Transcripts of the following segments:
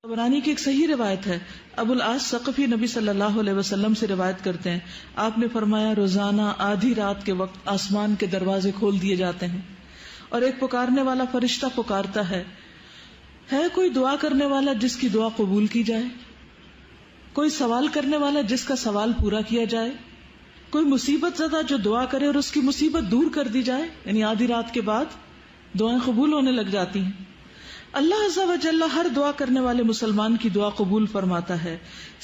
طبرانی کی ایک صحیح روایت ہے، ابو العاص ثقفی نبی صلی اللہ علیہ وسلم سے روایت کرتے ہیں، آپ نے فرمایا روزانہ آدھی رات کے وقت آسمان کے دروازے کھول دیے جاتے ہیں اور ایک پکارنے والا فرشتہ پکارتا ہے کوئی دعا کرنے والا جس کی دعا قبول کی جائے، کوئی سوال کرنے والا جس کا سوال پورا کیا جائے، کوئی مصیبت زدہ جو دعا کرے اور اس کی مصیبت دور کر دی جائے. یعنی آدھی رات کے بعد دعائیں قبول ہونے لگ جاتی ہیں. اللہ عز و جل ہر دعا کرنے والے مسلمان کی دعا قبول فرماتا ہے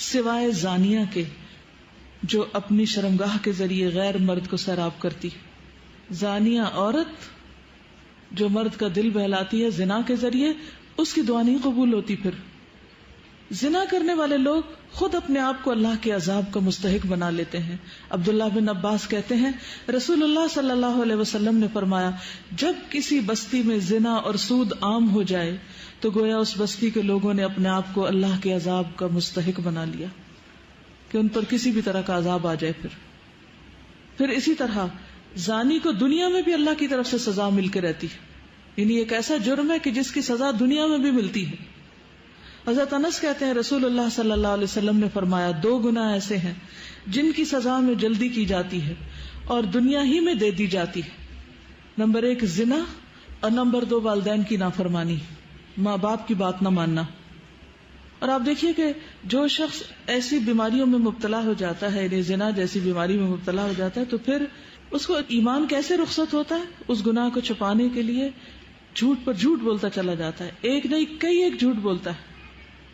سوائے زانیہ کے جو اپنی شرمگاہ کے ذریعے غیر مرد کو سیراب کرتی. زانیہ عورت جو مرد کا دل بہلاتی ہے زنا کے ذریعے، اس کی دعا نہیں قبول ہوتی. پھر زنا کرنے والے لوگ خود اپنے آپ کو اللہ کے عذاب کا مستحق بنا لیتے ہیں. عبداللہ بن عباس کہتے ہیں رسول اللہ صلی اللہ علیہ وسلم نے فرمایا جب کسی بستی میں زنا اور سود عام ہو جائے تو گویا اس بستی کے لوگوں نے اپنے آپ کو اللہ کے عذاب کا مستحق بنا لیا کہ ان پر کسی بھی طرح کا عذاب آ جائے. پھر اسی طرح زانی کو دنیا میں بھی اللہ کی طرف سے سزا مل کے رہتی ہے. یعنی ایک ایسا جرم ہے کہ جس کی سزا دنیا میں بھی ملتی ہے. حضرت انس کہتے ہیں رسول اللہ صلی اللہ علیہ وسلم نے فرمایا 2 گناہ ایسے ہیں جن کی سزا میں جلدی کی جاتی ہے اور دنیا ہی میں دے دی جاتی ہے. نمبر 1 زنا اور نمبر 2 والدین کی نافرمانی، ماں باپ کی بات نہ ماننا. اور آپ دیکھیے کہ جو شخص ایسی بیماریوں میں مبتلا ہو جاتا ہے، یعنی زنا جیسی بیماری میں مبتلا ہو جاتا ہے، تو پھر اس کو ایمان کیسے رخصت ہوتا ہے؟ اس گناہ کو چھپانے کے لیے جھوٹ پر جھوٹ بولتا چلا جاتا ہے. ایک نہیں کئی ایک جھوٹ بولتا ہے.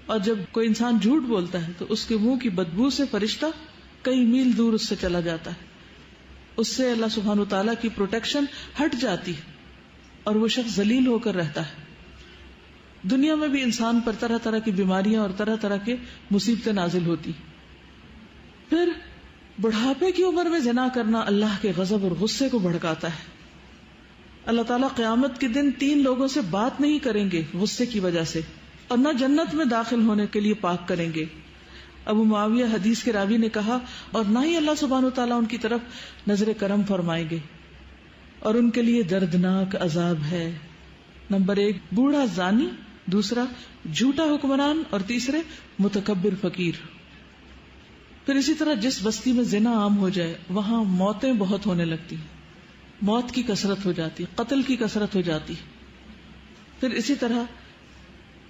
اور جب کوئی انسان جھوٹ بولتا ہے تو اس کے منہ کی بدبو سے فرشتہ کئی میل دور اس سے چلا جاتا ہے. اس سے اللہ سبحانہ وتعالیٰ کی پروٹیکشن ہٹ جاتی ہے اور وہ شخص ذلیل ہو کر رہتا ہے. دنیا میں بھی انسان پر طرح طرح کی بیماریاں اور طرح طرح کے مصیبتیں نازل ہوتی. پھر بڑھاپے کی عمر میں زنا کرنا اللہ کے غضب اور غصے کو بھڑکاتا ہے. اللہ تعالیٰ قیامت کے دن 3 لوگوں سے بات نہیں کریں گے غصے کی وجہ سے، اور نہ جنت میں داخل ہونے کے لیے پاک کریں گے. ابو معاویہ حدیث کے راوی نے کہا اور نہ ہی اللہ سبحانہ وتعالیٰ ان کی طرف نظر کرم فرمائیں گے اور ان کے لیے دردناک عذاب ہے. نمبر 1 بوڑھا زانی، دوسرا جھوٹا حکمران، اور تیسرے متکبر فقیر. پھر اسی طرح جس بستی میں زنا عام ہو جائے وہاں موتیں بہت ہونے لگتی ہیں، موت کی کثرت ہو جاتی، قتل کی کثرت ہو جاتی. پھر اسی طرح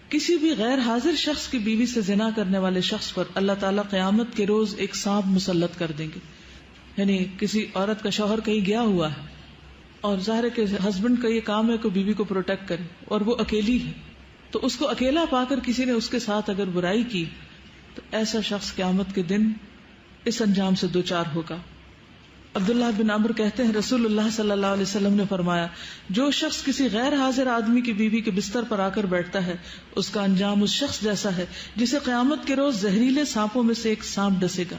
کسی بھی غیر حاضر شخص کی بیوی سے زنا کرنے والے شخص پر اللہ تعالیٰ قیامت کے روز ایک سانپ مسلط کر دیں گے. یعنی کسی عورت کا شوہر کہیں گیا ہوا ہے اور ظاہر ہے کہ ہسبینڈ کا یہ کام ہے کہ بیوی کو پروٹیکٹ کرے اور وہ اکیلی ہے، تو اس کو اکیلا پا کر کسی نے اس کے ساتھ اگر برائی کی تو ایسا شخص قیامت کے دن اس انجام سے دوچار ہوگا. عبداللہ بن عمرو کہتے ہیں رسول اللہ صلی اللہ علیہ وسلم نے فرمایا جو شخص کسی غیر حاضر آدمی کی بیوی کے بستر پر آ کر بیٹھتا ہے اس کا انجام اس شخص جیسا ہے جسے قیامت کے روز زہریلے سانپوں میں سے ایک سانپ ڈسے گا.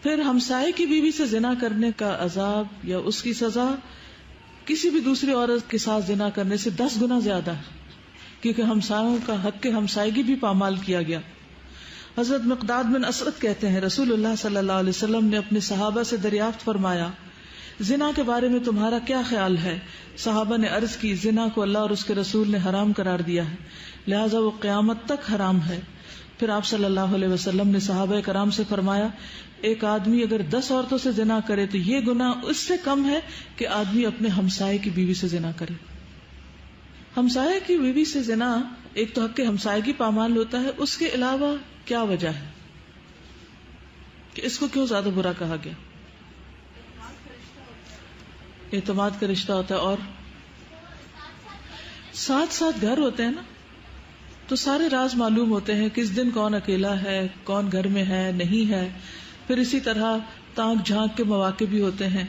پھر ہمسائے کی بیوی سے زنا کرنے کا عذاب یا اس کی سزا کسی بھی دوسری عورت کے ساتھ زنا کرنے سے 10 گنا زیادہ ہے، کیونکہ ہمسایوں کا حق ہمسائیگی بھی پامال کیا گیا. حضرت مقداد بن اسرد کہتے ہیں رسول اللہ صلی اللہ علیہ وسلم نے اپنے صحابہ سے دریافت فرمایا زنا کے بارے میں تمہارا کیا خیال ہے؟ صحابہ نے عرض کی زنا کو اللہ اور اس کے رسول نے حرام قرار دیا ہے، لہذا وہ قیامت تک حرام ہے. پھر آپ صلی اللہ علیہ وسلم نے صحابہ کرام سے فرمایا ایک آدمی اگر 10 عورتوں سے زنا کرے تو یہ گناہ اس سے کم ہے کہ آدمی اپنے ہمسائے کی بیوی سے زنا کرے. ہمسائے کی بیوی سے زنا ایک تو حق ہمسائیگی پامال ہوتا ہے، اس کے علاوہ کیا وجہ ہے کہ اس کو کیوں زیادہ برا کہا گیا؟ اعتماد کا رشتہ ہوتا ہے اور ساتھ ساتھ گھر ہوتے ہیں نا، تو سارے راز معلوم ہوتے ہیں، کس دن کون اکیلا ہے، کون گھر میں ہے نہیں ہے. پھر اسی طرح تانک جھانک کے مواقع بھی ہوتے ہیں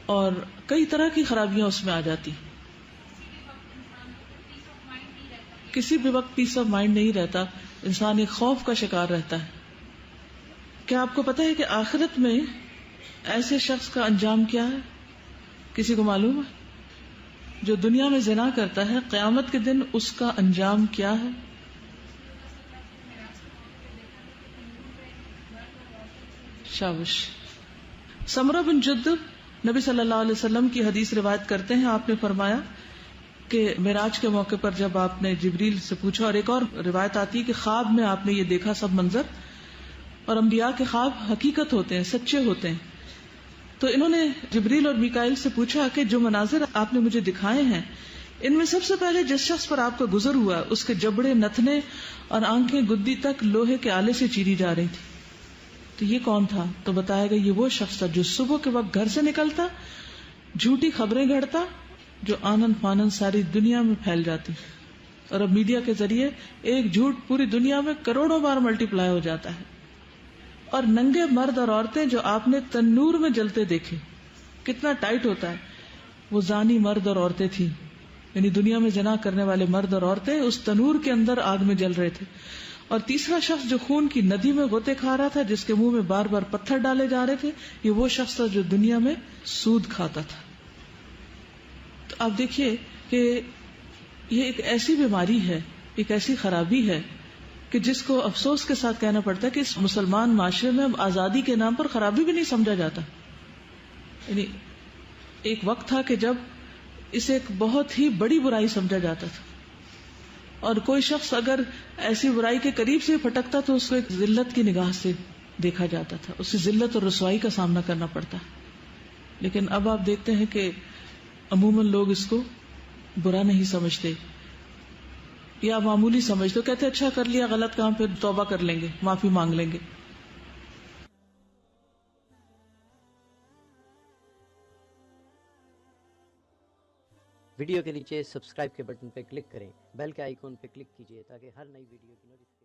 اور کئی طرح کی خرابیاں اس میں آ جاتی. کسی بھی وقت پیس آف مائنڈ نہیں رہتا، انسان ایک خوف کا شکار رہتا ہے. کیا آپ کو پتا ہے کہ آخرت میں ایسے شخص کا انجام کیا ہے؟ کسی کو معلوم ہے؟ جو دنیا میں زنا کرتا ہے قیامت کے دن اس کا انجام کیا ہے؟ شابش. سمرہ بن جندب نبی صلی اللہ علیہ وسلم کی حدیث روایت کرتے ہیں، آپ نے فرمایا کہ معراج کے موقع پر جب آپ نے جبریل سے پوچھا، اور ایک اور روایت آتی ہے کہ خواب میں آپ نے یہ دیکھا سب منظر، اور انبیاء کے خواب حقیقت ہوتے ہیں، سچے ہوتے ہیں. تو انہوں نے جبریل اور میکائیل سے پوچھا کہ جو مناظر آپ نے مجھے دکھائے ہیں، ان میں سب سے پہلے جس شخص پر آپ کا گزر ہوا اس کے جبڑے، نتنے اور آنکھیں گدی تک لوہے کے آلے سے چیری جا رہی تھی، تو یہ کون تھا؟ تو بتایا گیا یہ وہ شخص تھا جو صبح کے وقت گھر سے نکلتا، جھوٹی خبریں گھڑتا جو آنن فانن ساری دنیا میں پھیل جاتی، اور اب میڈیا کے ذریعے ایک جھوٹ پوری دنیا میں کروڑوں بار ملٹی پلائی ہو جاتا ہے. اور ننگے مرد اور عورتیں جو آپ نے تنور میں جلتے دیکھے، کتنا ٹائٹ ہوتا ہے، وہ زانی مرد اور عورتیں تھیں، یعنی دنیا میں زنا کرنے والے مرد اور عورتیں اس تنور کے اندر آگ میں جل رہے تھے. اور تیسرا شخص جو خون کی ندی میں غوطے کھا رہا تھا، جس کے منہ میں بار بار پتھر ڈالے جا رہے تھے، یہ وہ شخص تھا جو دنیا میں سود کھاتا تھا. تو آپ دیکھیے کہ یہ ایک ایسی بیماری ہے، ایک ایسی خرابی ہے کہ جس کو افسوس کے ساتھ کہنا پڑتا ہے کہ اس مسلمان معاشرے میں اب آزادی کے نام پر خرابی بھی نہیں سمجھا جاتا. یعنی ایک وقت تھا کہ جب اسے ایک بہت ہی بڑی برائی سمجھا جاتا تھا، اور کوئی شخص اگر ایسی برائی کے قریب سے پھٹکتا تو اس کو ایک ذلت کی نگاہ سے دیکھا جاتا تھا، اسے ذلت اور رسوائی کا سامنا کرنا پڑتا. لیکن اب آپ دیکھتے ہیں کہ عموماً لوگ اس کو برا نہیں سمجھتے یا معمولی سمجھتے، کہتے اچھا کر لیا غلط کام، پھر توبہ کر لیں گے، معافی مانگ لیں گے. ویڈیو کے نیچے سبسکرائب کے بٹن پہ کلک کریں، بیل کے آئیکن پہ کلک کیجیے تاکہ ہر نئی ویڈیو کی نوٹیفکیشن